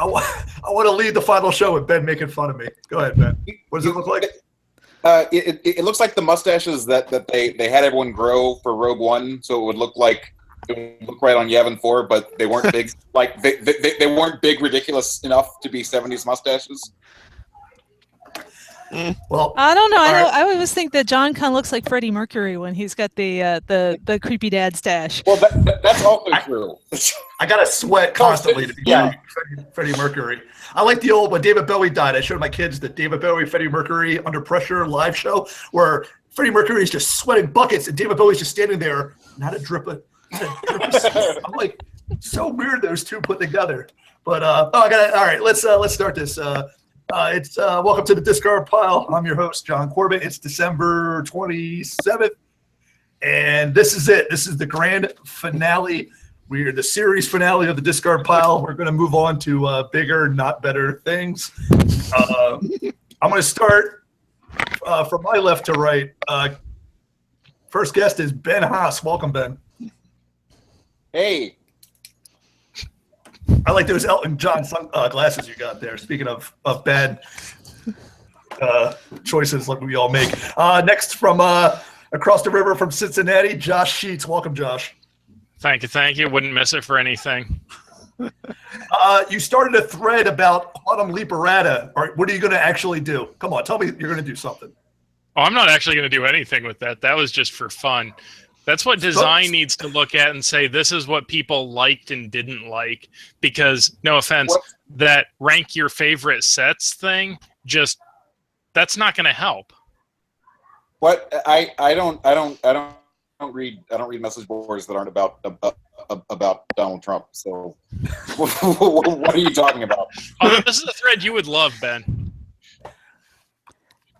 I want to lead the final show with Ben making fun of me. Go ahead, Ben. What does it look like? It looks like the mustaches that they had everyone grow for Rogue One, so it would look right on Yavin 4, but they weren't big. Like they weren't big, ridiculous enough to be 70s mustaches. Well, I don't know. right. I always think that John kind of looks like Freddie Mercury when he's got the creepy dad stash. Well, that's also true. I got to sweat constantly to be Freddie Mercury. I like the old, when David Bowie died, I showed my kids the David Bowie, Freddie Mercury Under Pressure live show where Freddie Mercury is just sweating buckets and David Bowie's just standing there, not a drip of sweat. I'm like, so weird those two put together. But, all right, let's start this. It's welcome to the Discard Pile. I'm your host, John Corbett. It's December 27th, and this is it. This is the grand finale. We're the series finale of the Discard Pile. We're going to move on to bigger, not better things. I'm going to start from my left to right. First guest is Ben Haas. Welcome, Ben. Hey. I like those Elton John glasses you got there. Speaking of bad choices like we all make. Next from across the river from Cincinnati, Josh Sheets. Welcome, Josh. Thank you. Wouldn't miss it for anything. You started a thread about Quantum Leap Errata. All right, what are you going to actually do? Come on, tell me you're going to do something. Oh, I'm not actually going to do anything with that. That was just for fun. That's what design needs to look at and say, this is what people liked and didn't like. Because, no offense, that rank your favorite sets thing, that's not going to help. What I don't read message boards that aren't about Donald Trump. So, what are you talking about? Oh, this is a thread you would love, Ben.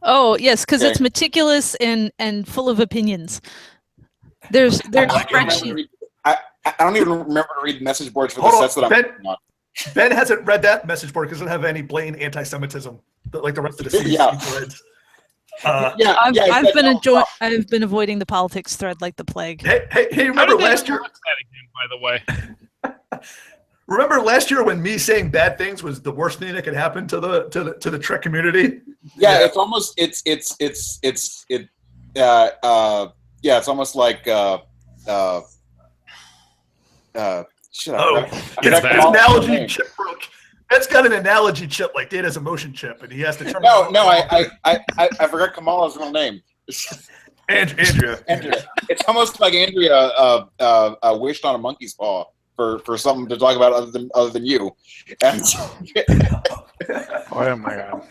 Oh yes, because it's meticulous and full of opinions. There's spreadsheets. I don't even remember to read message boards for the sets that I'm on. Ben hasn't read that message board because it doesn't have any blatant anti-Semitism like the rest of the series. threads. I've been avoiding the politics thread like the plague. Hey! Remember last year? By the way, remember last year when me saying bad things was the worst thing that could happen to the Trek community? Yeah, it's almost it's almost like analogy chip broke. Ben's got an analogy chip like Data's emotion chip, and he has to turn. I forgot Kamala's real name. Andrea. It's almost like Andrea wished on a monkey's paw for something to talk about other than you. And oh my god.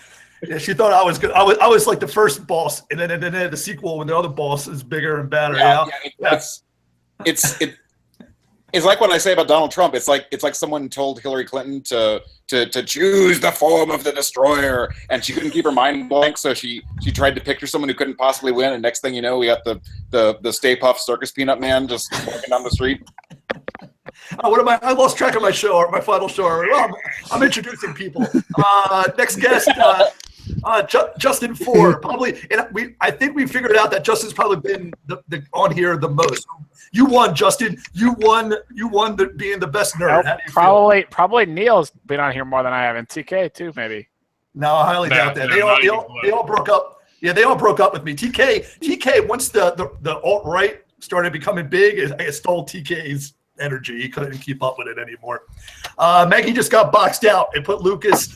Yeah, she thought I was good. I was like the first boss, and then the sequel when the other boss is bigger and badder. It's like what I say about Donald Trump. It's like someone told Hillary Clinton to choose the form of the destroyer, and she couldn't keep her mind blank, so she tried to picture someone who couldn't possibly win. And next thing you know, we got the Stay Puft Circus Peanut Man just walking down the street. I lost track of my show, my final show. I'm introducing people. Next guest. Justin Ford, probably, and I think we figured out that Justin's probably been on here the most. You won, Justin. You won being the best nerd. How do you feel? Probably Neil's been on here more than I have, and TK too, maybe. No, I highly doubt that. They all broke up. Yeah, they all broke up with me. TK once the alt-right started becoming big, it stole TK's energy. He couldn't keep up with it anymore. Maggie just got boxed out and put Lucas.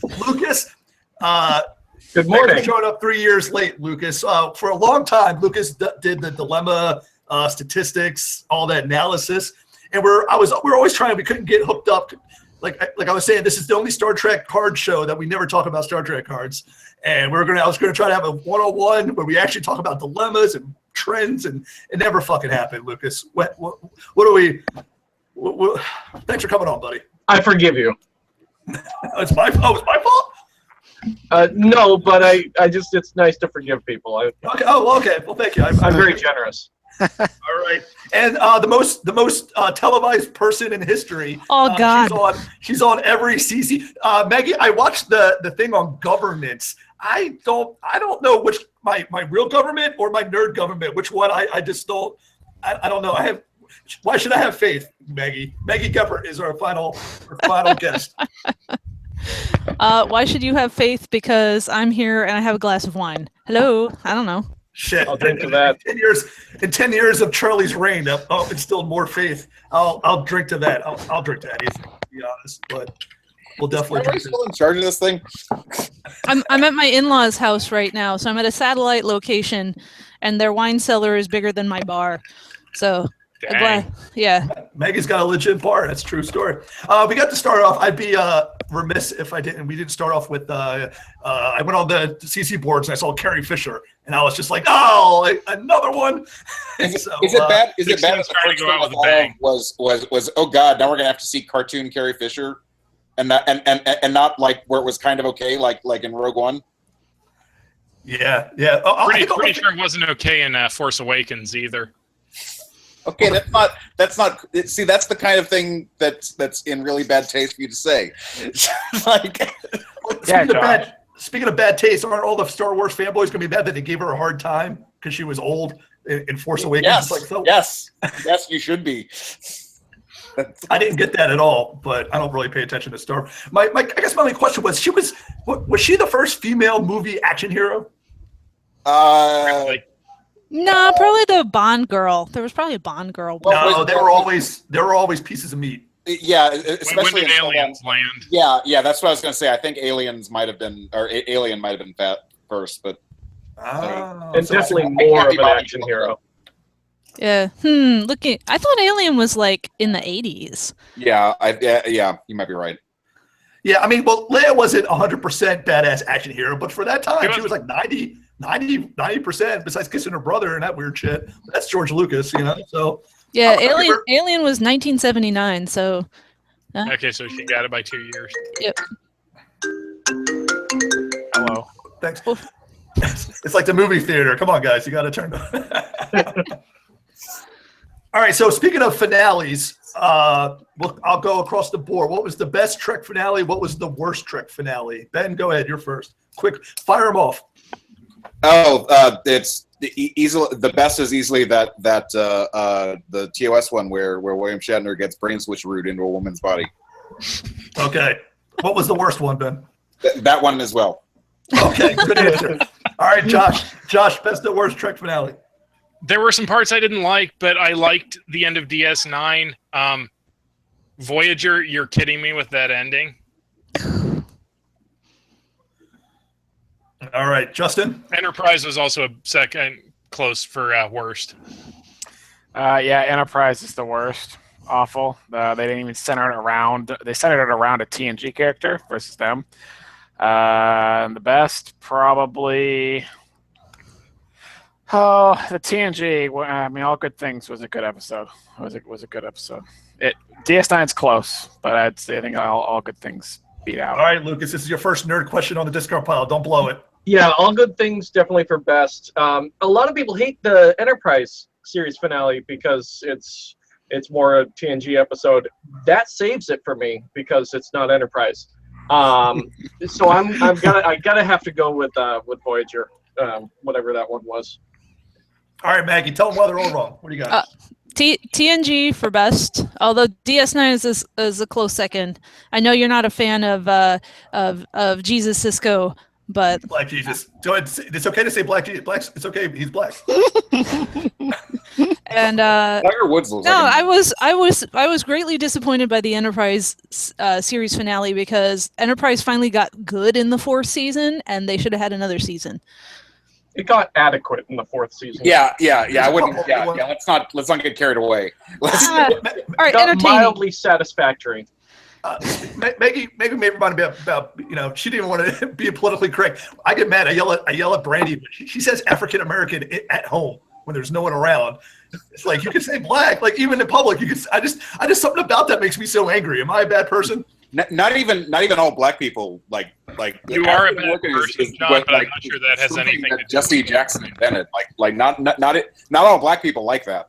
Good morning. Showing up 3 years late, Lucas. For a long time, Lucas did the dilemma statistics, all that analysis, and we're always trying. We couldn't get hooked up. Like I was saying, this is the only Star Trek card show that we never talk about Star Trek cards, and I was gonna try to have a 101 where we actually talk about dilemmas and trends, and it never fucking happened, Lucas. What do we? Thanks for coming on, buddy. I forgive you. It's my fault. No, but I just, it's nice to forgive people. Okay. Oh, okay. Well, thank you. I'm very generous. All right. And the most televised person in history. Oh God. She's on every CC. Maggie, I watched the thing on governance. I don't know which my real government or my nerd government. Which one? I just don't. I don't know. Why should I have faith, Maggie? Maggie Geppert is our final guest. Why should you have faith? Because I'm here and I have a glass of wine. Hello? I don't know. Shit. I'll drink to that. In 10 years of Charlie's reign, I've instilled more faith. I'll drink to that. I'll drink to that, easily, to be honest. But we'll definitely Are we drink to still in charge of this thing? I'm at my in-laws' house right now, so I'm at a satellite location, and their wine cellar is bigger than my bar. So, Dang. yeah. Maggie's got a legit bar. That's a true story. We got to start off. I'd be remiss if I didn't. We didn't start off with. I went on the CC boards and I saw Carrie Fisher, and I was just like, "Oh, another one." Is it, So, is it bad? Is it bad? Dixon's That the trying first to go out thing with a bang. was oh god, now we're gonna have to see cartoon Carrie Fisher, and not like where it was kind of okay, like in Rogue One. Yeah. I Pretty think sure it wasn't okay in Force Awakens either. Okay, that's not. See, that's the kind of thing that's in really bad taste for you to say. Like, Speaking of bad taste, aren't all the Star Wars fanboys gonna be mad that they gave her a hard time because she was old in Force Awakens? yes, It's like, so, yes, you should be. I didn't get that at all, but I don't really pay attention to Star. I guess my only question was she was the first female movie action hero? Like, No, probably the Bond girl. There was probably a Bond girl. Well, No, they were always pieces of meat. Yeah, when especially did in Star aliens Wars. land? Yeah, that's what I was gonna say. I think Aliens might have been, or Alien might have been fat first, but And So- definitely more of an action hero. Yeah. I thought Alien was like in the 80s. yeah, you might be right. Yeah, I mean, well, Leia wasn't 100% badass action hero, but for that time, She she was like 90%, besides kissing her brother and that weird shit. That's George Lucas, So Yeah, I'll give her- Alien was 1979, so Okay, so she got it by 2 years. Hello. thanks. Oof. It's like the movie theater. Come on, guys, you got to turn. All right, so speaking of finales, I'll go across the board. What was the best Trek finale? What was the worst Trek finale? Ben, go ahead. You're first. Quick, fire them off. Oh, it's the best is easily that the TOS one where William Shatner gets brain switcherooed into a woman's body. Okay. What was the worst one, Ben? That one as well. Okay, good answer. All right, Josh. Josh, best or worst Trek finale? There were some parts I didn't like, but I liked the end of DS9. Voyager, you're kidding me with that ending. All right, Justin. Enterprise was also a second close for worst. Yeah, Enterprise is the worst. Awful. They didn't even center it around. They centered it around a TNG character versus them. And the best, probably. Oh, the TNG. Well, I mean, All Good Things was a good episode. Was a good episode. DS9's close, but I think all Good Things beat out. All right, Lucas, this is your first nerd question on the discard pile. Don't blow it. Yeah, All Good Things definitely for best. A lot of people hate the Enterprise series finale because it's more a TNG episode. That saves it for me because it's not Enterprise. So I gotta have to go with Voyager, whatever that one was. All right, Maggie, tell them why they're all wrong. What do you got? TNG for best, although DS9 is a close second. I know you're not a fan of Jesus Sisko, but Black Jesus. Go ahead. It's okay to say Black Jesus. It's okay. He's black. and Tiger Woods looks no, like I was greatly disappointed by the Enterprise series finale because Enterprise finally got good in the 4th season, and they should have had another season. It got adequate in the 4th season. Yeah. I wouldn't. Yeah. Let's not get carried away. All right, Got entertaining. mildly satisfactory. Maggie made reminded me about she didn't want to be politically correct. I get mad. I yell at Brandy, but she says African American at home when there's no one around. It's like you can say black, like even in public. You can. I just something about that makes me so angry. Am I a bad person? Not even all black people like You are a bad person, John, but I'm not sure that has something anything to that do Jesse with it. Jackson invented. Like not all black people like that.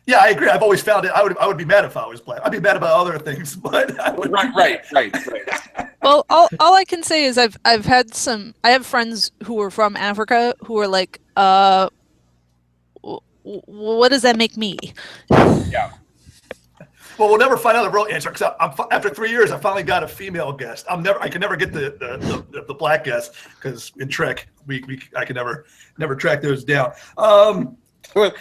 Yeah, I agree. I've always found it. I would be mad if I was black. I'd be mad about other things, but I would. Right. Well, all I can say is I have friends who are from Africa who are like, what does that make me? Yeah. Well, we'll never find out the real answer because after 3 years, I finally got a female guest. I can never get the black guest because in Trek I can never track those down. There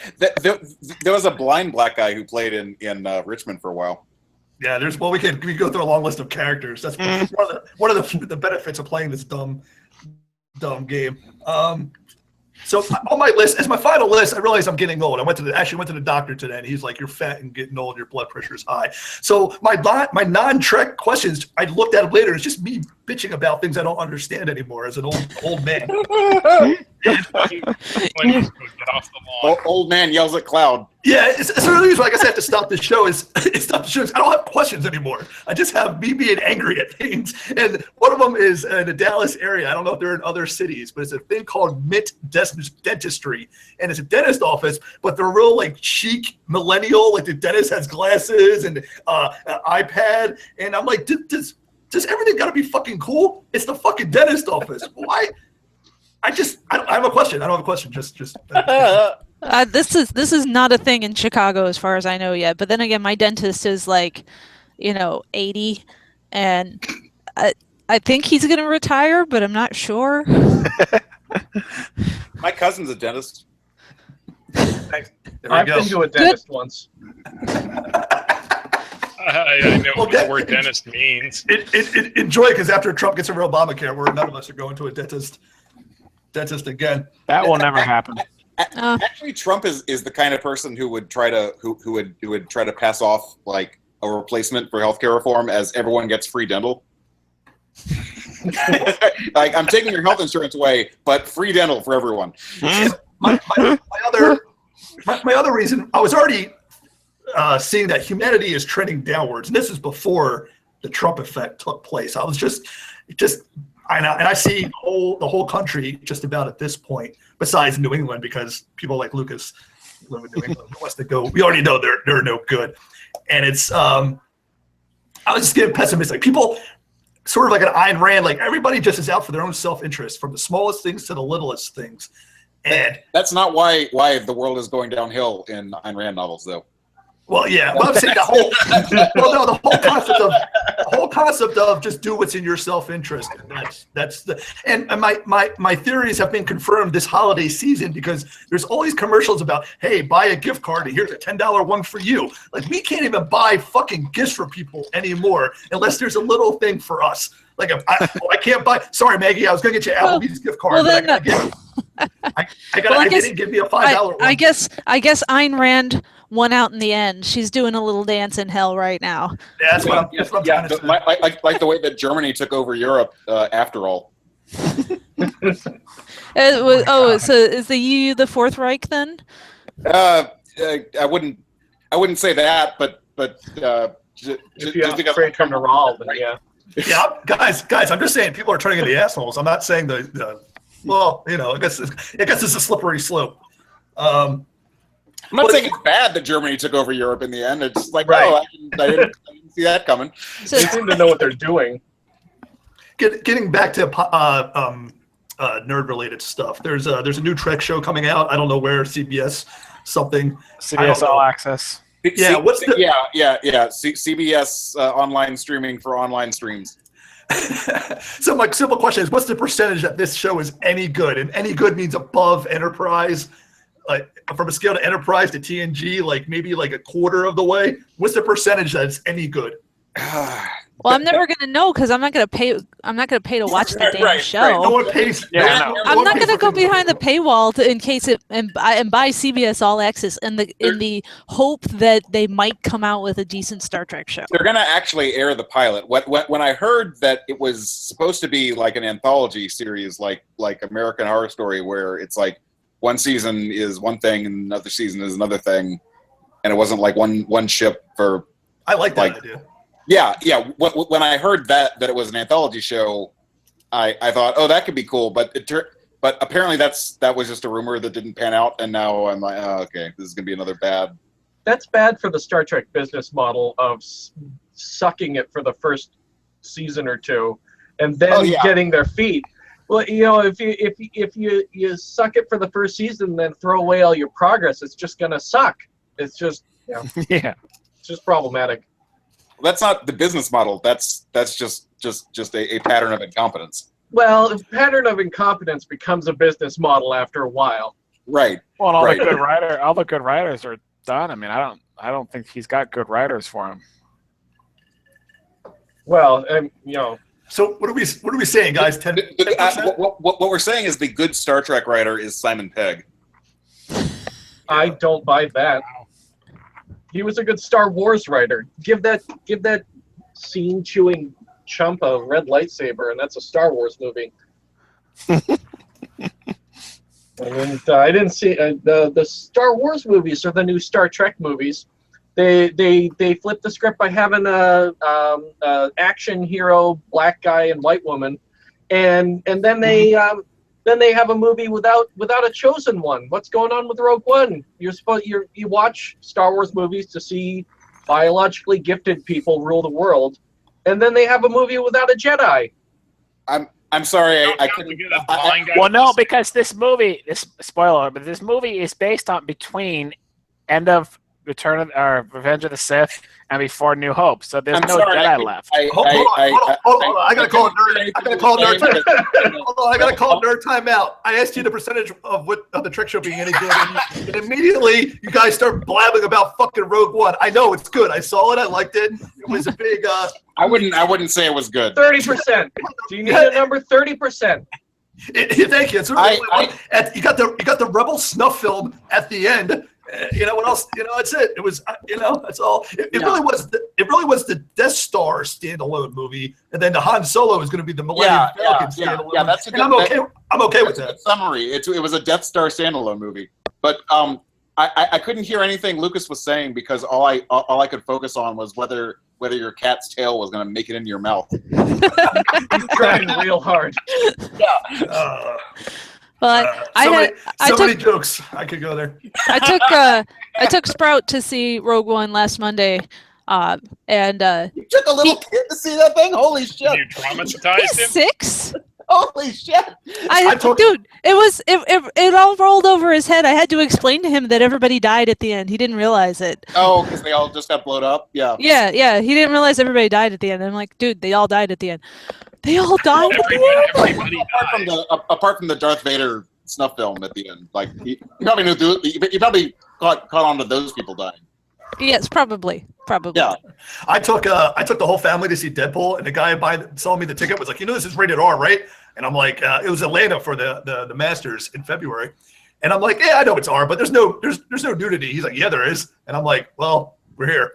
was a blind black guy who played in Richmond for a while. Yeah, we can go through a long list of characters. That's one of the benefits of playing this dumb game. So on my list, as my final list, I realized I'm getting old. I actually went to the doctor today, and he's like, "You're fat and getting old. Your blood pressure is high." So my non-Trek questions, I looked at them later. It's just me bitching about things I don't understand anymore as an old man. When you get off the lawn. Old man yells at cloud. Yeah, it's the reason why I guess I have to stop the show is I don't have questions anymore. I just have me being angry at things. And one of them is in the Dallas area. I don't know if they're in other cities, but it's a thing called Mint Dentistry. And it's a dentist office, but they're real like chic millennial. Like the dentist has glasses and an iPad. And I'm like, does everything got to be fucking cool? It's the fucking dentist office. Why? I have a question. I don't have a question. Just. This is not a thing in Chicago as far as I know yet. But then again, my dentist is like, 80, and I think he's going to retire, but I'm not sure. My cousin's a dentist. I've been to a dentist once. I know what the word dentist means. Enjoy it because after Trump gets over Obamacare, none of us are going to a dentist again. That will never happen. Actually, Trump is the kind of person who would try to pass off like a replacement for healthcare reform as everyone gets free dental. Like, I'm taking your health insurance away, but free dental for everyone. My other reason, I was already seeing that humanity is trending downwards, and this is before the Trump effect took place. I was just I know, and I see the whole country just about at this point, besides New England, because people like Lucas live in New England. Who wants to go? We already know they're no good, and it's I was just getting pessimistic. People sort of like an Ayn Rand, like everybody just is out for their own self-interest, from the smallest things to the littlest things. And that's not why the world is going downhill in Ayn Rand novels, though. Well, yeah. Well, I'm saying the whole concept of just do what's in your self-interest. And my theories have been confirmed this holiday season because there's always commercials about, hey, buy a gift card and here's a $10 one for you. Like, we can't even buy fucking gifts for people anymore unless there's a little thing for us. Like, I can't buy. Sorry, Maggie, I was going to get you an Applebee's gift card, but I didn't give me a $5 one. I guess Ayn Rand won out in the end. She's doing a little dance in hell right now. Yeah, that's what I'm trying to say. Like the way that Germany took over Europe after all. So is the EU the Fourth Reich then? I wouldn't say that, but if you have to turn to Raw, then yeah. Yeah, guys, I'm just saying people are turning into assholes. I'm not saying well, I guess it's a slippery slope. I'm not saying it's bad that Germany took over Europe in the end. It's like, right. I didn't see that coming. They seem to know what they're doing. Getting back to nerd-related stuff, there's a new Trek show coming out. I don't know where, CBS something. CBS All Access. Yeah, what's the? Yeah. CBS online streaming for online streams. So my simple question is, what's the percentage that this show is any good? And any good means above Enterprise, like from a scale to Enterprise to TNG, like maybe like a quarter of the way. What's the percentage that it's any good? Well, I'm never gonna know because I'm not gonna pay to watch the damn show. Right. No one pays. Yeah, I'm not gonna go behind the paywall in case and buy CBS All Access in the hope that they might come out with a decent Star Trek show. They're gonna actually air the pilot. When I heard that it was supposed to be like an anthology series, like American Horror Story, where it's like one season is one thing and another season is another thing, and it wasn't like one ship for. I like that idea. Yeah. When I heard that it was an anthology show, I thought, oh, that could be cool. But apparently that was just a rumor that didn't pan out, and now I'm like, oh, okay, this is gonna be another bad. That's bad for the Star Trek business model of sucking it for the first season or two, and then getting their feet. Well, if you suck it for the first season, then throw away all your progress, it's just gonna suck. It's just yeah. just problematic. That's not the business model. That's just a pattern of incompetence. Well, a pattern of incompetence becomes a business model after a while. Right. Well, and all Right. the good writers are done. I mean, I don't think he's got good writers for him. Well, and you know, So what are we saying, guys? 10%? What we're saying is the good Star Trek writer is Simon Pegg. I don't buy that. He was a good Star Wars writer. Give that scene chewing chump a red lightsaber, and that's a Star Wars movie. And I didn't see the Star Wars movies or the new Star Trek movies. They flipped the script by having a action hero, black guy and white woman, and then they have a movie without a chosen one. What's going on with Rogue One? You watch Star Wars movies to see biologically gifted people rule the world, and then they have a movie without a Jedi. I'm sorry, I We couldn't. get a blind guy Well, no, with- because this movie, spoiler, but this movie is based on between end of Revenge of the Sith and before New Hope. So there's I'm no sorry, Jedi left. Hold on. I gotta call nerd. I gotta call nerd. Hold on, I gotta call nerd timeout. I asked you the percentage of the trick show being any good, and immediately you guys start blabbing about fucking Rogue One. I know it's good. I saw it. I liked it. It was a big. I wouldn't say it was good. 30%. Do you need a number? 30%. Thank you. It's really you got the Rebel snuff film at the end. You know what else? You know, that's it. It was, that's all. It really was. It really was the Death Star standalone movie, and then the Han Solo is going to be the Millennium Falcon standalone. Yeah, that's a and good. I'm okay with That's a that. good summary. It was a Death Star standalone movie, but I couldn't hear anything Lucas was saying because all I could focus on was whether your cat's tail was going to make it into your mouth. He's trying real hard. Well, So many jokes. I could go there. I took Sprout to see Rogue One last Monday, and You took a little kid to see that thing? Holy shit! You traumatized he's him. 6. Holy shit! Dude, it all rolled over his head. I had to explain to him that everybody died at the end. He didn't realize it. Oh, because they all just got blown up. Yeah. Yeah. He didn't realize everybody died at the end. I'm like, dude, they all died at the end. They all died at the end. Everybody Apart from the Darth Vader snuff film at the end, like you probably knew. You probably caught on to those people dying. Yes, probably. Yeah. I took the whole family to see Deadpool, and the guy selling me the ticket was like, this is rated R, right? And I'm like, it was Atlanta for the Masters in February, and I'm like, yeah, I know it's R, but there's no nudity. He's like, yeah, there is, and I'm like, well, we're here.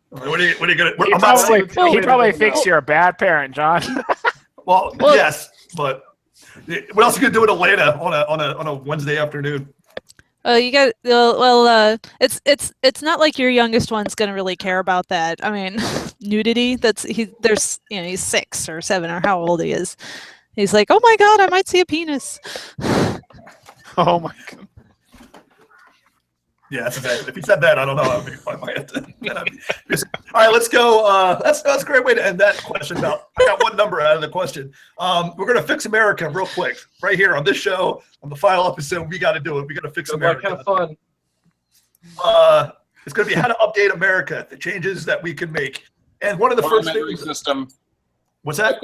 What are you gonna? He I'm not saying- probably thinks you're a bad parent, John. Well, yes, but what else are you gonna do in Atlanta on a Wednesday afternoon? You got it's not like your youngest one's gonna really care about that. I mean, nudity. He's 6 or 7 or how old he is. He's like, oh my god, I might see a penis. Oh my god. Yeah, if he said that, I don't know. I might have to. All right, let's go. That's a great way to end that question. I got one number out of the question. We're gonna fix America real quick, right here on this show, on the final episode. We got to do it. We got to fix America. Kind of fun. It's gonna be how to update America, the changes that we can make. And one of the first Parliamentary things. system. What's that?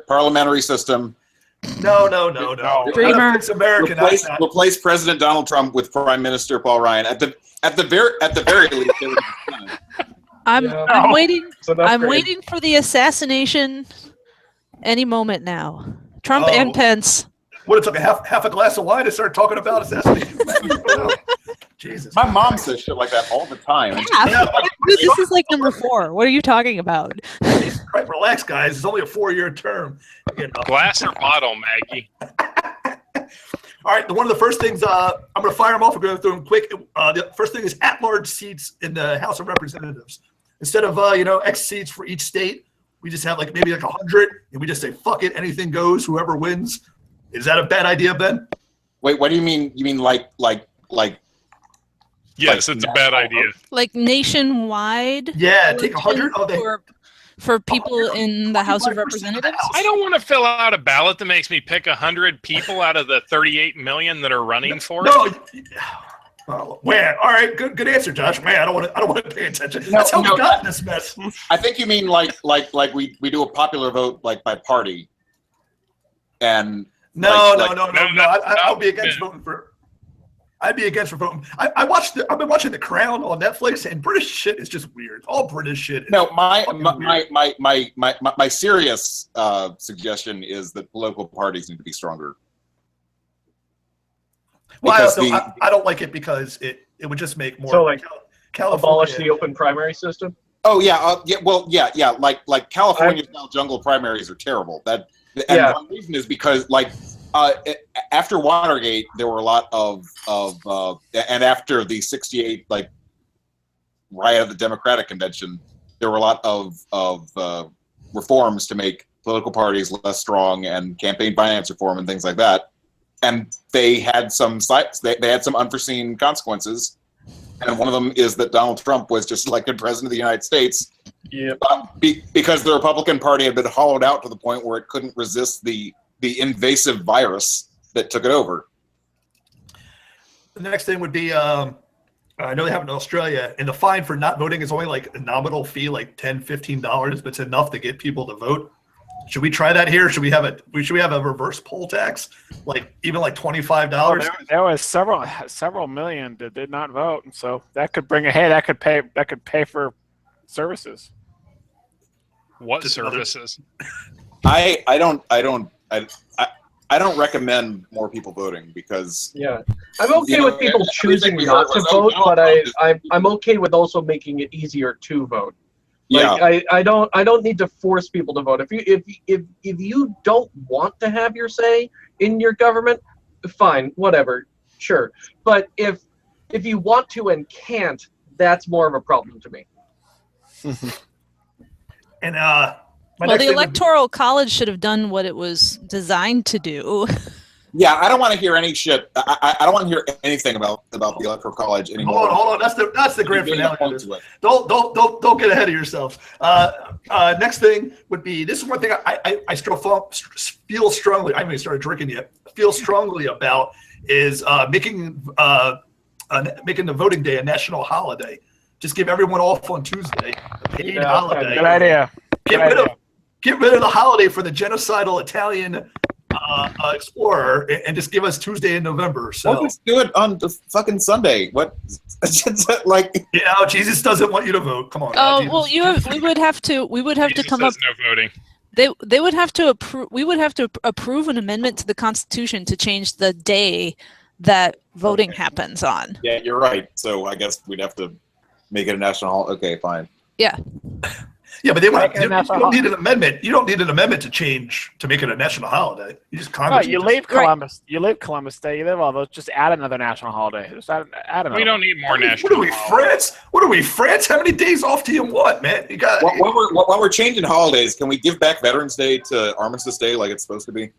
Parliamentary system. No. Dreamer. Fix America. Replace President Donald Trump with Prime Minister Paul Ryan. At the very least. They would have done it. I'm waiting. It's an I'm upgrade. waiting for the assassination any moment now. Trump and Pence. What, it took half a glass of wine to start talking about assassination? Jesus. My mom says shit like that all the time. This is like number 4. What are you talking about? Right, relax, guys. It's only a 4-year term. glass or bottle, Maggie. All right, one of the first things, I'm going to fire them off. We're going through them quick. The first thing is at-large seats in the House of Representatives. Instead of, X seats for each state, we just have maybe 100, and we just say, fuck it, anything goes, whoever wins. Is that a bad idea, Ben? Wait, what do you mean? You mean like? Yes, it's a bad idea. Like nationwide? Yeah, take 100 of the. For people in the House of Representatives? I don't want to fill out a ballot that makes me pick 100 people out of the 38 million that are running for it. No, Oh, man, all right, good answer, Josh. Man, I don't want to pay attention. That's how we got in this mess. I think you mean like we do a popular vote like by party. And No. I'll be against no. voting for. I'd be against for voting. I've been watching The Crown on Netflix, and British shit is just weird. All British shit. Is No, fucking weird. my serious suggestion is that political parties need to be stronger. Well, Because I don't like it because it would just make more. So, like, California. Abolish the open primary system. Oh yeah. Like California style jungle primaries are terrible. And one reason is because after Watergate, there were a lot of and after the '68 riot of the Democratic Convention, there were a lot of reforms to make political parties less strong and campaign finance reform and things like that. And they had some unforeseen consequences. And one of them is that Donald Trump was just elected president of the United States because the Republican Party had been hollowed out to the point where it couldn't resist the invasive virus that took it over. The next thing would be, I know they have it in Australia, and the fine for not voting is only like a nominal fee, like $10, $15, but it's enough to get people to vote. Should we try that here? Should we have a reverse poll tax, even like $25? There was several million that did not vote, and so that could pay for services. What services? I don't recommend more people voting because I'm okay with people choosing not to vote, but I'm okay with also making it easier to vote. I don't need to force people to vote. If you don't want to have your say in your government, fine, whatever, sure. But if you want to and can't, that's more of a problem to me. And the Electoral College should have done what it was designed to do. Yeah, I don't want to hear any shit. I don't want to hear anything about the Electoral College anymore. Hold on. That's the grand finale of this. Don't get ahead of yourselves. Next thing would be, this is one thing I still feel strongly. I haven't even started drinking yet. Feel strongly about is making the voting day a national holiday. Just give everyone off on Tuesday, a paid holiday. Good idea. Get rid of the holiday for the genocidal Italian explorer and just give us Tuesday in November. So let's do it on the fucking Sunday. What? Jesus doesn't want you to vote. Come on. We would have to come up. No voting. They would have to approve. We would have to approve an amendment to the Constitution to change the day that voting happens on. Yeah, you're right. So I guess we'd have to make it a national holiday. Okay, fine. Yeah. Yeah, but you don't need an amendment. You don't need an amendment to make it a national holiday. You just Congress. You leave Columbus. You leave Columbus Day. You leave all those. Just add another national holiday. Just add another. We don't need more national. What are we, France? What are we, France? How many days off do you want, man? You got. While we're changing holidays, can we give back Veterans Day to Armistice Day like it's supposed to be?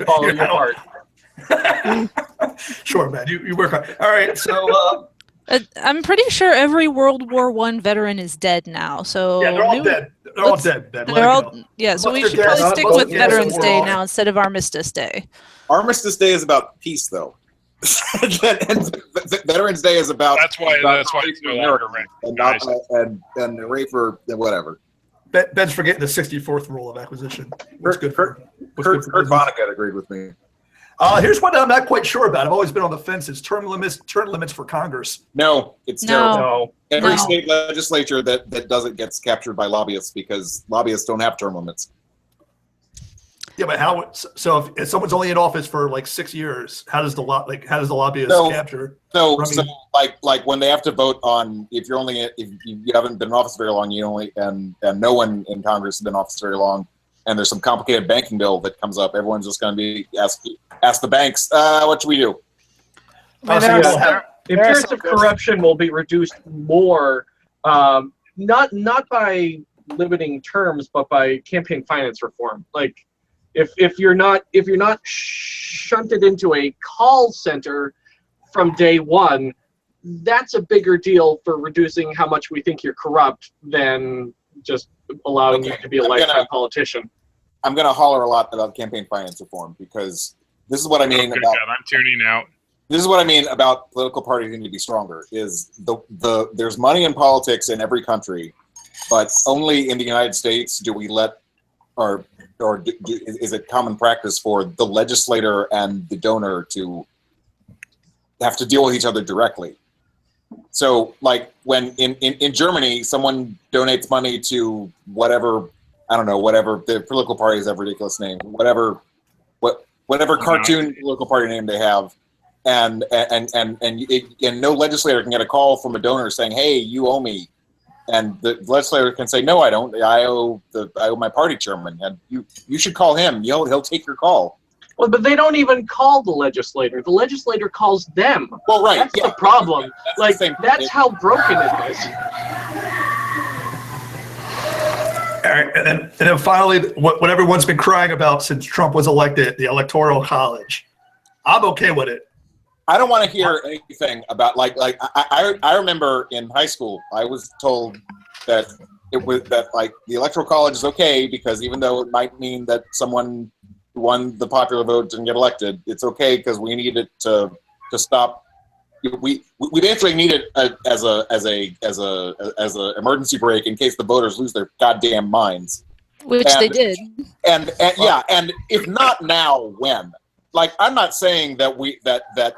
Follow your heart. Sure, man. You work hard. All right, so. I'm pretty sure every World War I veteran is dead now. So yeah, they're all dead. They're all dead. So we should probably stick with Veterans Day now instead of Armistice Day. Armistice Day is about peace, though. And Veterans Day is about. That's why it's no longer and rape or whatever. Ben's forgetting the 64th rule of acquisition. Kurt Vonnegut agreed with me. Here's one that I'm not quite sure about. I've always been on the fence. It's term limits for Congress. No, it's terrible. No. Every state legislature that does it gets captured by lobbyists because lobbyists don't have term limits. Yeah, but how? So if someone's only in office for like 6 years, how does the lobbyist capture? So when they have to vote on if you haven't been in office very long, and no one in Congress has been in office very long. And there's some complicated banking bill that comes up. Everyone's just going to be ask the banks, what should we do? Appearance of corruption will be reduced more, not by limiting terms, but by campaign finance reform. Like, if you're not shunted into a call center from day one, that's a bigger deal for reducing how much we think you're corrupt than just allowing you to be a lifetime politician. I'm going to holler a lot about campaign finance reform because this is what I mean about. I'm tuning out. This is what I mean about political parties needing to be stronger. Is there's money in politics in every country, but only in the United States do we let, is it common practice for the legislator and the donor to have to deal with each other directly. So, like when in Germany, someone donates money to whatever, I don't know, whatever the political party has a ridiculous name, whatever cartoon political party name they have. And no legislator can get a call from a donor saying, "Hey, you owe me," and the legislator can say, "No, I don't. I owe my party chairman, and you should call him. He'll take your call." Well, but they don't even call the legislator. The legislator calls them. Well, right. That's the problem. That's how broken it is. All right, and then finally, what everyone's been crying about since Trump was elected, the Electoral College. I'm okay with it. I don't want to hear anything about I remember in high school I was told that the Electoral College is okay because even though it might mean that someone who won the popular vote didn't get elected, it's okay because we need it to stop. We basically need it as a emergency brake in case the voters lose their goddamn minds. Which they did. And if not now, when? Like, I'm not saying that we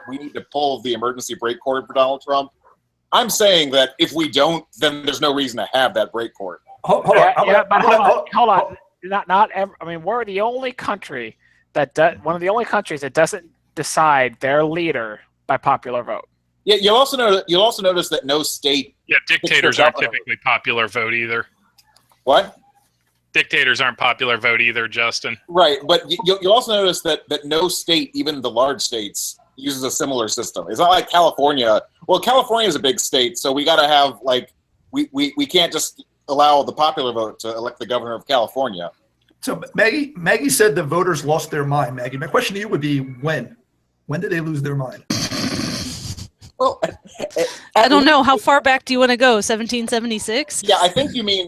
need to pull the emergency brake cord for Donald Trump. I'm saying that if we don't, then there's no reason to have that brake cord. Hold on. Not every, I mean, we're the only country one of the only countries that doesn't decide their leader by popular vote. Yeah, you'll also notice that no state. Yeah, dictators aren't typically popular vote either. What? Dictators aren't popular vote either, Justin. Right, but you'll also notice that no state, even the large states, uses a similar system. It's not like California. Well, California is a big state, so we got to have we can't just allow the popular vote to elect the governor of California. So Maggie said the voters lost their mind. Maggie, my question to you would be when? When did they lose their mind? Well, I don't know. How far back do you want to go? 1776? Yeah, I think you mean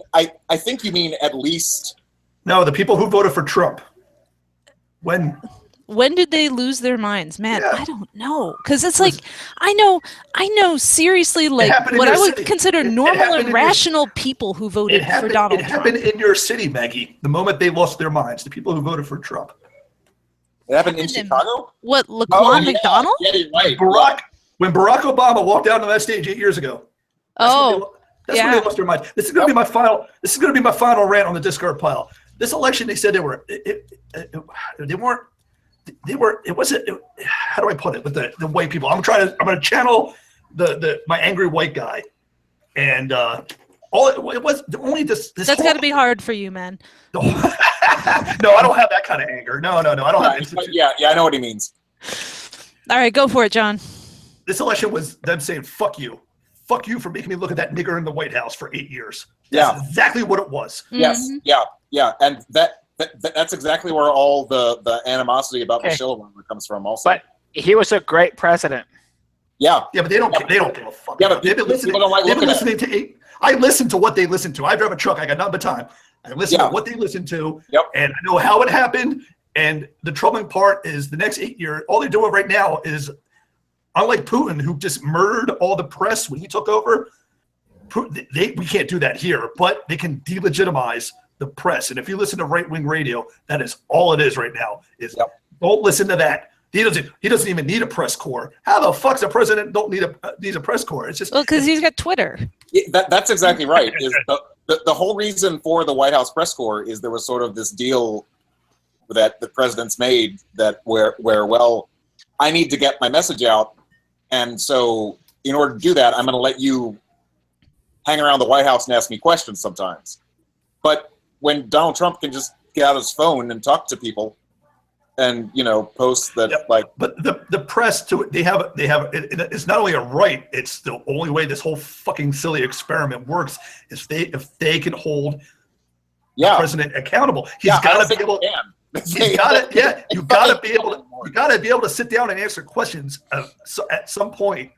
at least. No, the people who voted for Trump. When did they lose their minds? Man, Yeah. I don't know. Because it's like, I know seriously, like what I would consider normal and rational people who voted for Donald Trump. It happened in your city, Maggie, the moment they lost their minds, the people who voted for Trump. It happened in Chicago? What, Laquan McDonald? Yeah, you're right. When Barack Obama walked out on that stage 8 years ago. That's when they lost their minds. This is going to be my final. This is going to be my final rant on the discard pile. This election, they said they weren't. It wasn't. How do I put it? With the white people, I'm going to channel my angry white guy, and it was only this. That's got to be hard for you, man. No, I don't have that kind of anger. No, I don't have. Yeah, I know what he means. All right, go for it, John. This election was them saying, fuck you for making me look at that nigger in the White House for 8 years. That's exactly what it was. Yes, yeah. And that's exactly where all the animosity about Michelle Obama comes from also. But he was a great president. Yeah. Yeah, but they don't give a fuck. Yeah, but they've been listening to I listen to what they listen to. I drive a truck. I got nothing but time. I listen to what they listen to, and I know how it happened. And the troubling part is the next 8 years, all they're doing right now is, unlike Putin, who just murdered all the press when he took over, we can't do that here, but they can delegitimize the press. And if you listen to right-wing radio, that is all it is right now. Don't listen to that. He doesn't even need a press corps. How the fuck's the president don't need a press corps? It's just because he's got Twitter. Yeah, that's exactly right. Is the whole reason for the White House press corps is there was sort of this deal that the president's made that where I need to get my message out, and so in order to do that, I'm going to let you hang around the White House and ask me questions sometimes. But when Donald Trump can just get out his phone and talk to people, and post that But the press they have it's not only a right, it's the only way this whole fucking silly experiment works is if they can hold the president accountable. He's got to be able. You got to be able to sit down and answer questions at some point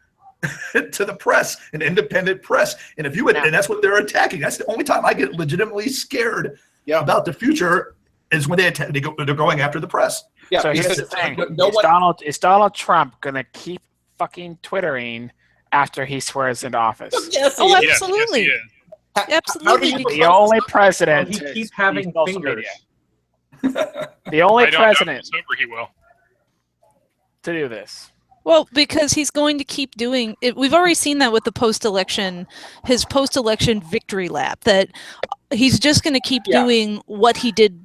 to the press, an independent press. And and that's what they're attacking. That's the only time I get legitimately scared about the future is when they're going after the press. Yeah. So here's the thing: is Donald Trump going to keep fucking twittering after he swears into office. Yes, Oh, he is. absolutely. Yes, How do Absolutely. you The only Well, president he to keep use having social fingers. media. The only I don't know. president Sober, he will. to do this. Well, because he's going to keep doing it. We've already seen that with the his post-election victory lap, that he's just going to keep Yeah. doing what he did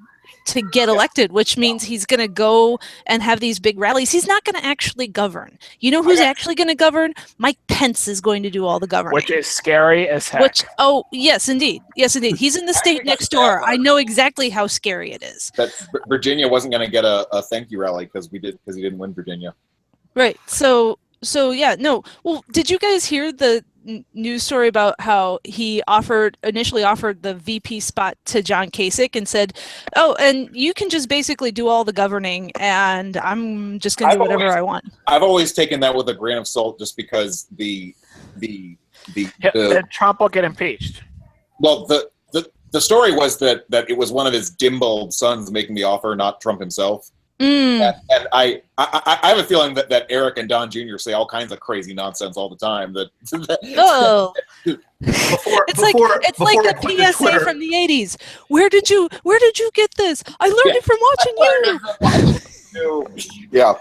to get elected, which means he's going to go and have these big rallies. He's not going to actually govern. You know who's actually going to govern? Mike Pence is going to do all the governing. Which is scary as heck. Which, oh, yes, indeed. Yes, indeed. He's in the state actually got next door. that I know exactly how scary it is. That Virginia wasn't going to get a thank you rally because he didn't win Virginia. Right. So yeah, no. Well, did you guys hear the news story about how he initially offered the VP spot to John Kasich and said, "Oh, and you can just basically do all the governing, and I'm just going to do whatever I want." I've always taken that with a grain of salt, just because the Then Trump will get impeached. well the story was that it was one of his dim-bulbed sons making the offer, not Trump himself. Mm. And I have a feeling that Eric and Don Jr. say all kinds of crazy nonsense all the time. Oh, Before, it's before, like before a I quit the PSA Twitter- from the '80s. Where did you get this? I learned it from watching you. Yeah.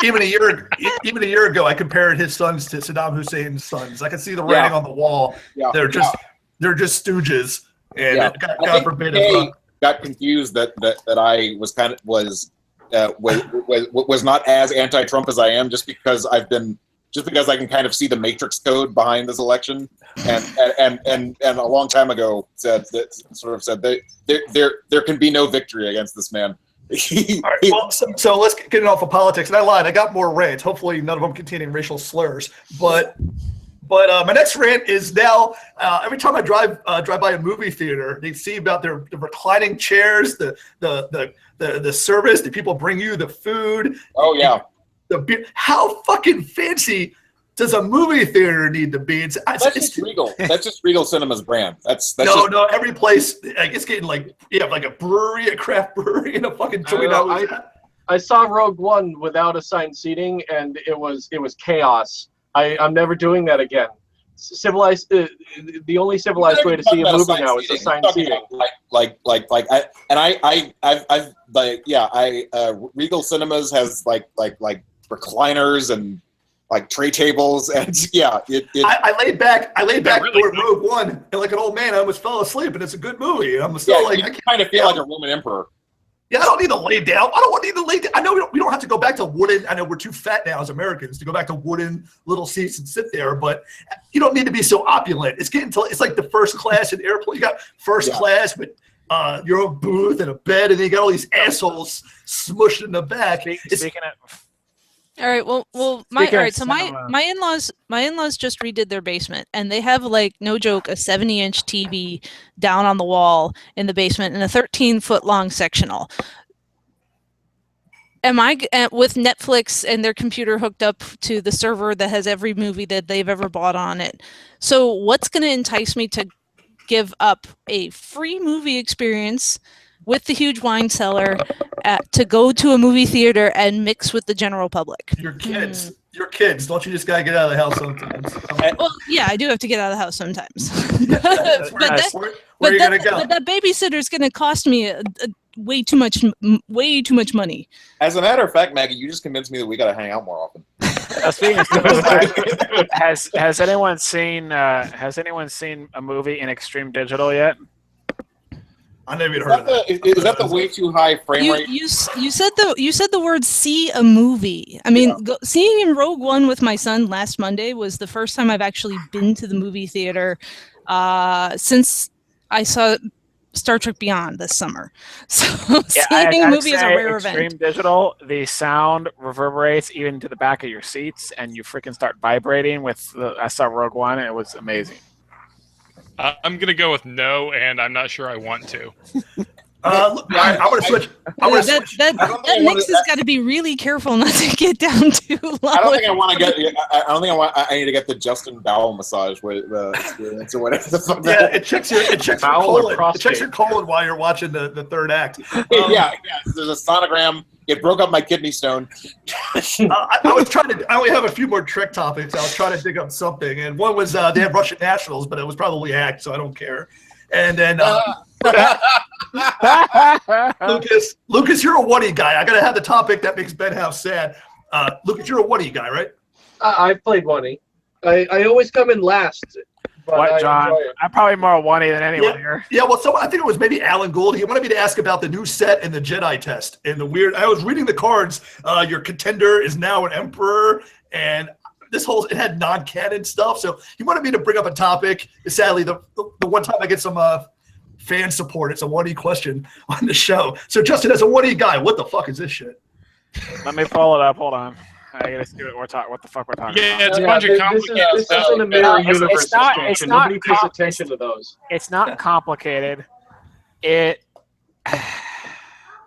Even a year ago, I compared his sons to Saddam Hussein's sons. I could see the Yeah. writing on the wall. Yeah. They're just stooges, and Yeah. God I think forbid. Kay got confused that I was was not as anti-Trump as I am, just because I can kind of see the matrix code behind this election, and a long time ago said that there can be no victory against this man. All right, well, so let's get it off of politics. And I lied. I got more rants. Hopefully, none of them containing racial slurs. But my next rant is now. Every time I drive by a movie theater, they see about the reclining chairs, the service, the people bring you the food. Oh yeah. The beer. How fucking fancy does a movie theater need to be? That's just Regal. That's just Regal Cinema's brand. That's no. Every place, like, it's getting like a brewery, a craft brewery, and a fucking $20. I saw Rogue One without assigned seating, and it was chaos. I'm never doing that again. Civilized. The only civilized way to see a movie now is assigned seating. Regal Cinemas has like recliners and like tray tables, and yeah, I laid back really during good. Rogue One, and like an old man, I almost fell asleep, and it's a good movie. I'm still like, you I can't, kind of feel like a Roman emperor. yeah, I don't need to lay down. I don't need to lay down. I know we don't have to go back to wooden. I know we're too fat now as Americans to go back to wooden little seats and sit there, but you don't need to be so opulent. It's like the first class in airplane. You got first class with your own booth and a bed, and then you got all these assholes smushed in the back. Speaking of, All right. Well, Speaking my of cinema- my in-laws just redid their basement, and they have, like, no joke, a 70-inch TV down on the wall in the basement and a 13-foot long sectional. Am I with Netflix and their computer hooked up to the server that has every movie that they've ever bought on it? So what's going to entice me to give up a free movie experience with the huge wine cellar to go to a movie theater and mix with the general public? Your kids. Your kids. Don't you just gotta get out of the house sometimes? Well, yeah, I do have to get out of the house sometimes. Where are you gonna go? But that babysitter's going to cost me way too much money. As a matter of fact, Maggie, you just convinced me that we got to hang out more often. speaking of has anyone seen a movie in Extreme Digital yet? I never even heard of that. Is that the way too high frame rate? You said the word "see a movie." I mean, seeing in Rogue One with my son last Monday was the first time I've actually been to the movie theater since I saw Star Trek Beyond this summer. So seeing a movie is a rare Extreme event. Digital, the sound reverberates even to the back of your seats, and you freaking start vibrating. I saw Rogue One, and it was amazing. I'm gonna go with no, and I'm not sure I want to. I want to switch. I want to switch. I don't think That I wanna- Nix has got to be really careful not to get down too low. I don't think I want to get. I don't think I need to get the Justin Bowell massage with the experience or whatever the fuck. Yeah, it checks your Bowel or colon. It checks prostate. your colon while you're watching the third act. Yeah. There's a sonogram It broke up my kidney stone. I was trying to. I only have a few more Trek topics. I was trying to dig up something, and one was they had Russian nationals, but it was probably hacked, so I don't care. And then Lucas, you're a Whaty guy. I gotta have the topic that makes Ben House sad. Lucas, you're a Whaty guy, right? I've played Whaty. I always come in last. But What, John? enjoy it. I'm probably more Whaty than anyone here. Yeah, well, I think it was maybe Alan Gould. He wanted me to ask about the new set and the Jedi test. And the weird, I was reading the cards. Your contender is now an emperor, and it had non-canon stuff. So he wanted me to bring up a topic. Sadly, the one time I get some fan support, it's a Whaty question on the show. So Justin, as a Whaty guy, what the fuck is this shit? Let me pull it up. Hold on. I gotta see what the fuck we're talking Yeah, about. it's a bunch of complicated This stuff. isn't a mirror universe it's not situation. Nobody pays com- attention to those. It's not complicated. It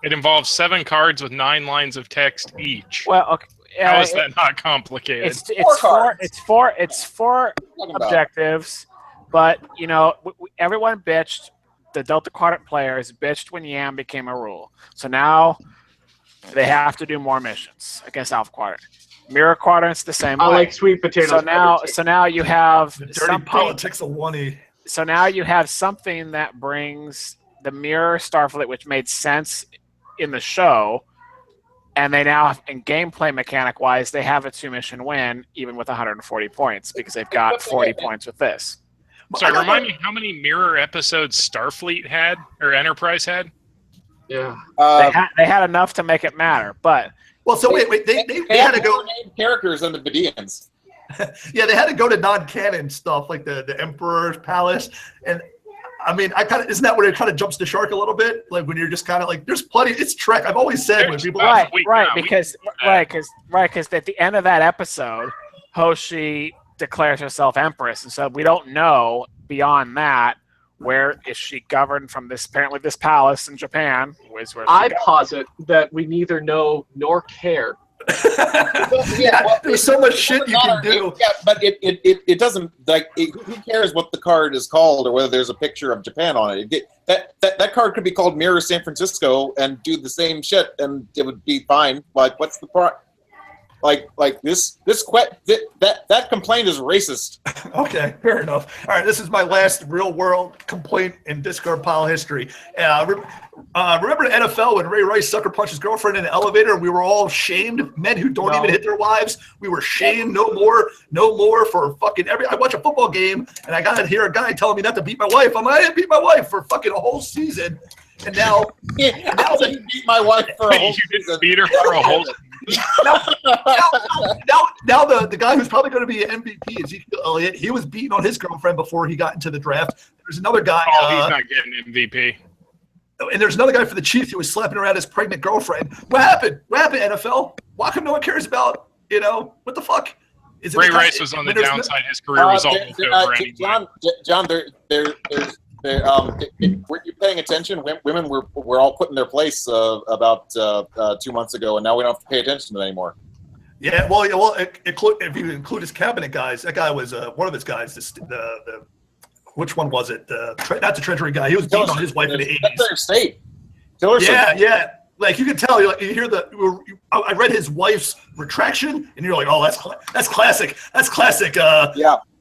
It involves 7 cards with 9 lines of text each. well, okay. How is that not complicated? It's four objectives, but you know everyone bitched. The Delta Quadrant players bitched when Yam became a rule, so now they have to do more missions against Alpha Quadrant. Mirror Quadrant's the same I way. like sweet potatoes. So now you have The dirty something. politics of Whaty. So now you have something that brings the Mirror Starfleet, which made sense in the show, and they now, in gameplay mechanic wise, they have a 2-mission win, even with 140 points, because they've got 40 points with this. Sorry, remind me how many mirror episodes Starfleet had or Enterprise had? Yeah. They had enough to make it matter, but Well, so wait, they had to go. more named characters than the Vidians. Yeah, they had to go to non-canon stuff like the Emperor's Palace, and I mean, isn't that where it kind of jumps the shark a little bit? Like when you're just kind of like, there's plenty. It's Trek. I've always said when people because at the end of that episode, Hoshi declares herself Empress, and so we don't know beyond that where is she governed from this. Apparently, this palace in Japan was where I posit that we neither know nor care. there's so much shit you can do. Yeah, but it doesn't who cares what the card is called or whether there's a picture of Japan on it? That card could be called Mirror San Francisco and do the same shit and it would be fine. Like what's the part? Like that complaint is racist. Okay, fair enough. All right, this is my last real-world complaint in Discard pile history. Remember the NFL when Ray Rice sucker punched his girlfriend in the elevator? We were all shamed. Men who don't even hit their wives. We were shamed. No more for fucking I watch a football game and I gotta hear a guy telling me not to beat my wife. I didn't beat my wife for fucking a whole season. And now, Now that you beat my wife for a whole You didn't season. beat her for a whole now the guy who's probably going to be an MVP, Ezekiel Elliott, he was beating on his girlfriend before he got into the draft. There's another guy. Oh, he's not getting MVP. And there's another guy for the Chiefs who was slapping around his pregnant girlfriend. What happened? What happened, NFL? Why come no one cares about, what the fuck? Is it Ray because- Rice was on the when there's no- downside. His career was all over anyway. John, were you paying attention? Women were all put in their place about 2 months ago, and now we don't have to pay attention to them anymore. Yeah, if you include his cabinet guys, that guy was one of his guys. Which one was it? Not the Treasury guy. He was beating on his wife in the 80s. Secretary of State. Tillerson. Yeah. Like you can tell, you hear I read his wife's retraction, and you're like, oh, that's classic. That's classic.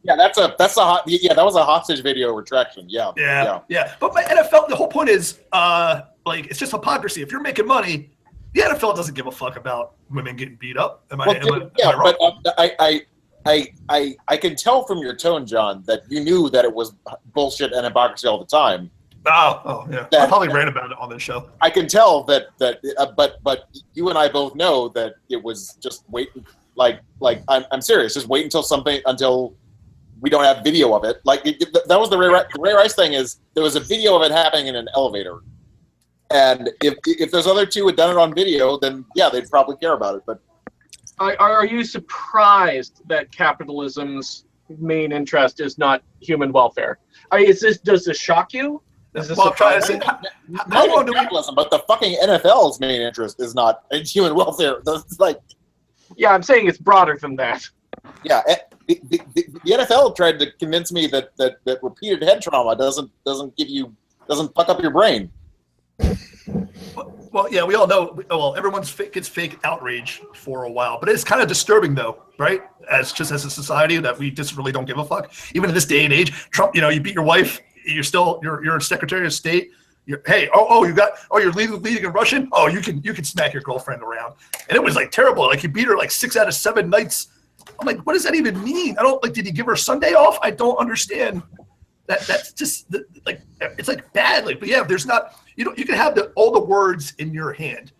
Yeah, that's a hot. Yeah, that was a hostage video retraction. Yeah. But my NFL, the whole point is, it's just hypocrisy. If you're making money, the NFL doesn't give a fuck about women getting beat up. Am I wrong? But I can tell from your tone, John, that you knew that it was bullshit and hypocrisy all the time. Oh yeah. I probably ran about it on this show. I can tell that but you and I both know that it was just waiting. I'm serious. Just wait until we don't have video of it. That was the Ray Rice thing. Is there was a video of it happening in an elevator, and if those other two had done it on video, then yeah, they'd probably care about it. But Are you surprised that capitalism's main interest is not human welfare? Does this shock you? Is this Well, I'm trying to say, how long do we? capitalism, but the fucking NFL's main interest is not in human welfare. It's like, Yeah, I'm saying it's broader than that. yeah, the NFL tried to convince me that repeated head trauma doesn't fuck up your brain. Well, yeah, we all know. Well, everyone's gets fake outrage for a while, but it's kind of disturbing, though, right? As a society, that we just really don't give a fuck. Even in this day and age, Trump, you beat your wife, you're a Secretary of State. You're leading in Russian. Oh, you can smack your girlfriend around, and it was like terrible. Like he beat her like 6 out of 7 nights. I'm like, what does that even mean? I don't like. Did he give her Sunday off? I don't understand. That's just like it's like bad. Like, but yeah, there's not. You can have all the words in your hand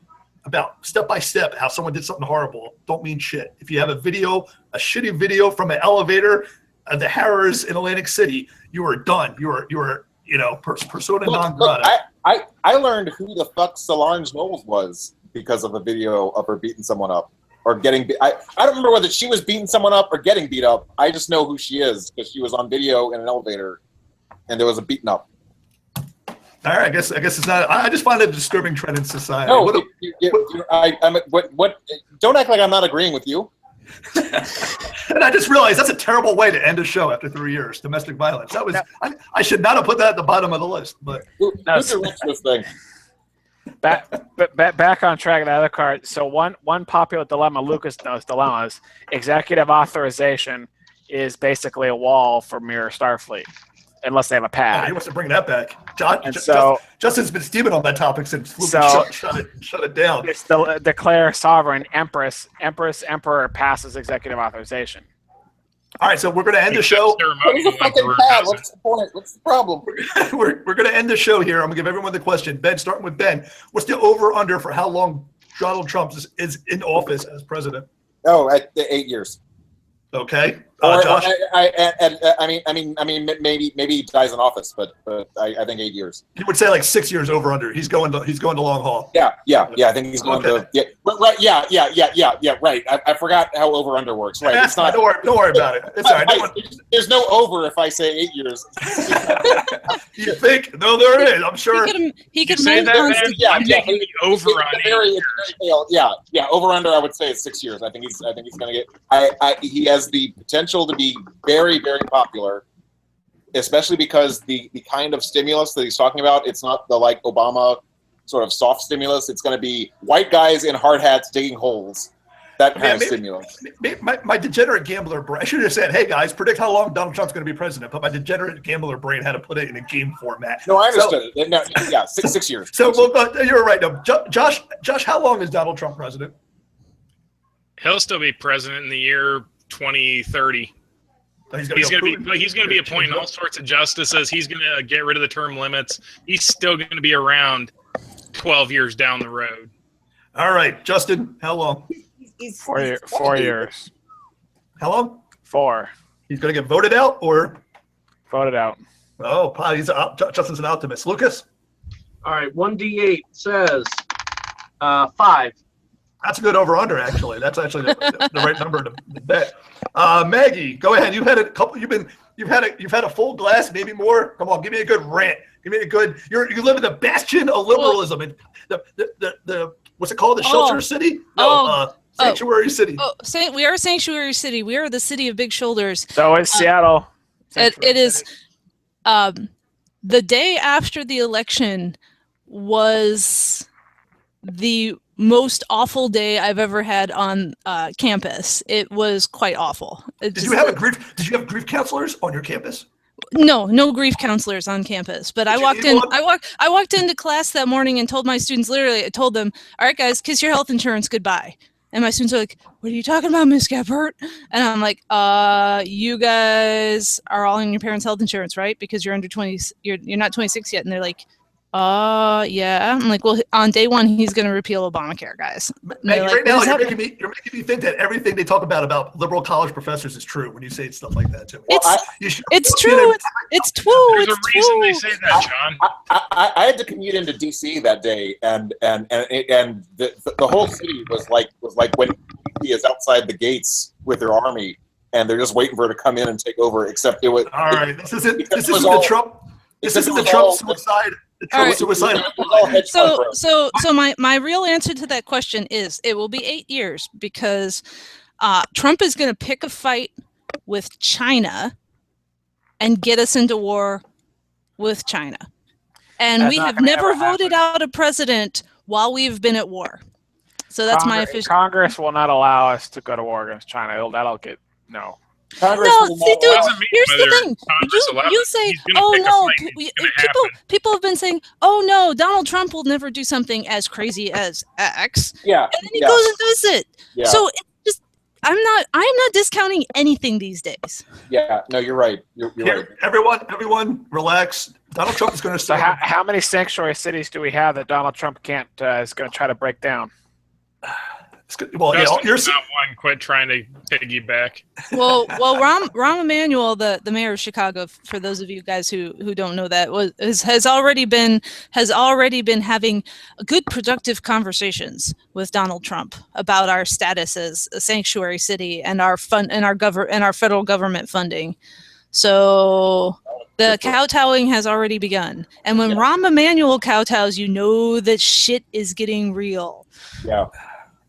about step by step how someone did something horrible. Don't mean shit. If you have a shitty video from an elevator at the Harrah's in Atlantic City, you are done. You are persona non grata. I learned who the fuck Solange Knowles was because of a video of her beating someone up or getting. I don't remember whether she was beating someone up or getting beat up. I just know who she is because she was on video in an elevator, and there was a beating up. All right, I guess it's not. I just find it a disturbing trend in society. No, what? Don't act like I'm not agreeing with you. And I just realized that's a terrible way to end a show after 3 years. Domestic violence. That was. I should not have put that at the bottom of the list. But who's this thing? Back on track of the other card. So one popular dilemma Lucas knows dilemmas. Executive authorization is basically a wall for Mirror Starfleet. Unless they have a pad. He wants to bring that back. Justin's been steaming on that topic since shut it down. It's declare sovereign emperor passes executive authorization. All right, so we're going to end the show. What's the fucking pad? What's the point? What's the problem? we're going to end the show here. I'm going to give everyone the question. Ben, starting with Ben. What's the over/under for how long Donald Trump is in office as president? Oh, at 8 years. Okay. Josh? I mean, maybe he dies in office, but I think 8 years. He would say like 6 years over under. He's going to long haul. Yeah. I think he's going to. Yeah, right. Yeah. Right. I forgot how over under works. Right. It's not. Don't worry about it. It's all right. There's no over if I say 8 years. You think? No, there is. I'm sure. He could say move that, on. man. I'm taking the over on 8 years. Yeah. Over under, I would say it's 6 years. I think he's going to get. He has the potential to be very, very popular, especially because the kind of stimulus that he's talking about, it's not the like Obama sort of soft stimulus. It's going to be white guys in hard hats digging holes. That kind of stimulus. My degenerate gambler brain. I should have said, "Hey guys, predict how long Donald Trump's going to be president." But my degenerate gambler brain had to put it in a game format. No, I understood it. No, yeah, 6 years. So you're right. No, Josh, How long is Donald Trump president? He'll still be president in the year 2030. He's going to be appointing all sorts of justices. He's going to get rid of the term limits. He's still going to be around 12 years down the road. All right, Justin, how long? 4 years. How long? 4. He's going to get voted out or? Voted out. Oh, Justin's an optimist. Lucas? All right, 1d8 says 5. That's a good over/under, actually. That's actually the right number to bet. Maggie, go ahead. You've had a couple. You've had a full glass, maybe more. Come on, give me a good rant. Give me a good. You live in the bastion of liberalism and the what's it called? The shelter city? No, sanctuary city. We are sanctuary city. We are the city of big shoulders. So is Seattle. It is. The day after the election was the most awful day I've ever had on campus. It was quite awful. Did you have grief counselors on your campus? No grief counselors on campus. But I walked into class that morning and told my students, literally, I told them, "All right, guys, kiss your health insurance goodbye." And my students are like, "What are you talking about, Miss Gabbert?" And I'm like, you guys are all on your parents' health insurance, right? Because you're under 20, you're not 26 yet. And they're like, yeah. I'm like, well, on day one, he's going to repeal Obamacare, guys. Maggie, right now, you're making me think that everything they talk about liberal college professors is true when you say stuff like that to me. It's true. It's true. There's a reason they say that, John. I had to commute into DC that day, and the whole city was like when he is outside the gates with their army, and they're just waiting for her to come in and take over. Except it was all right. This isn't the Trump. This isn't the Trump suicide. Suicide. So my real answer to that question is it will be 8 years because Trump is going to pick a fight with China and get us into war with China. And we have never voted out a president while we've been at war. So that's my official. Congress will not allow us to go to war against China. That'll get no. Congress No, will see, not dude, allow- Doesn't mean here's the whether thing. Congress allows You it. say, He's gonna oh pick a no, fight, it's gonna happen. people have been saying, oh no, Donald Trump will never do something as crazy as X, Yeah. and then he yeah, goes and does it. yeah, So it's just, I'm not discounting anything these days. yeah. No, you're right. You're right. Here, everyone, relax. Donald Trump is going to So start. how many sanctuary cities do we have that Donald Trump can't is going to try to break down? Well, yeah, Justin, you're, not one. Quit trying to piggyback. Well, Rahm Emanuel, the mayor of Chicago, for those of you guys who don't know that, has already been having good productive conversations with Donald Trump about our status as a sanctuary city and our federal government funding. So the kowtowing has already begun, and when Rahm Emanuel kowtows, you know that shit is getting real. Yeah.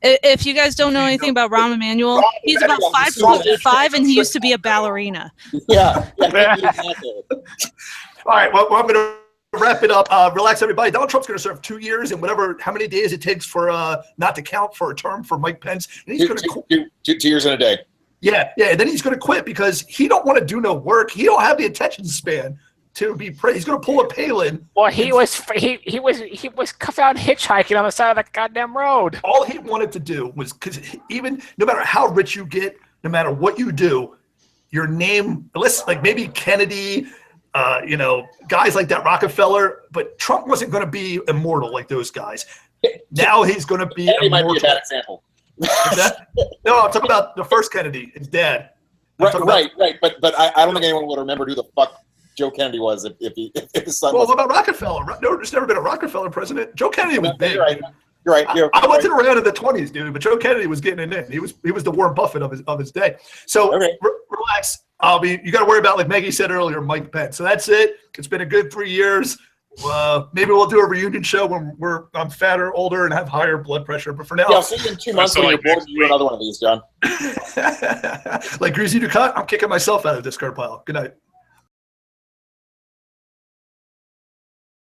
If you guys don't know anything about Rahm Emanuel, he's about 5'5", and he used to be a ballerina. Yeah. Exactly. all right, well, I'm going to wrap it up. Relax, everybody. Donald Trump's going to serve 2 years and how many days it takes for not to count for a term for Mike Pence. And he's going to 2 years in a day. Yeah, and then he's going to quit because he don't want to do no work. He don't have the attention span to be praised. He's going to pull a Palin. Well, he was found hitchhiking on the side of the goddamn road. All he wanted to do was, because even no matter how rich you get, no matter what you do, your name, unless like maybe Kennedy, guys like that, Rockefeller, but Trump wasn't going to be immortal like those guys. Now he's going to be Kennedy might immortal. be a bad example. No, I'm talking about the first Kennedy, his dad. Right. But I don't think anyone would remember who the fuck Joe Kennedy was if his son Well, was. what about Rockefeller? No, there's never been a Rockefeller president. Joe Kennedy was big. You're right. You're right. I wasn't around in the 20s, dude, but Joe Kennedy was getting it in. He was the Warren Buffett of his day. So Okay. Relax. You got to worry about, like Maggie said earlier, Mike Pence. So that's it. It's been a good 3 years. Maybe we'll do a reunion show when I'm fatter, older, and have higher blood pressure. But for now, Yeah, I'll see you in 2 months when you're bored to do another one of these, John. like Greasy Ducat, I'm kicking myself out of the discard pile. Good night.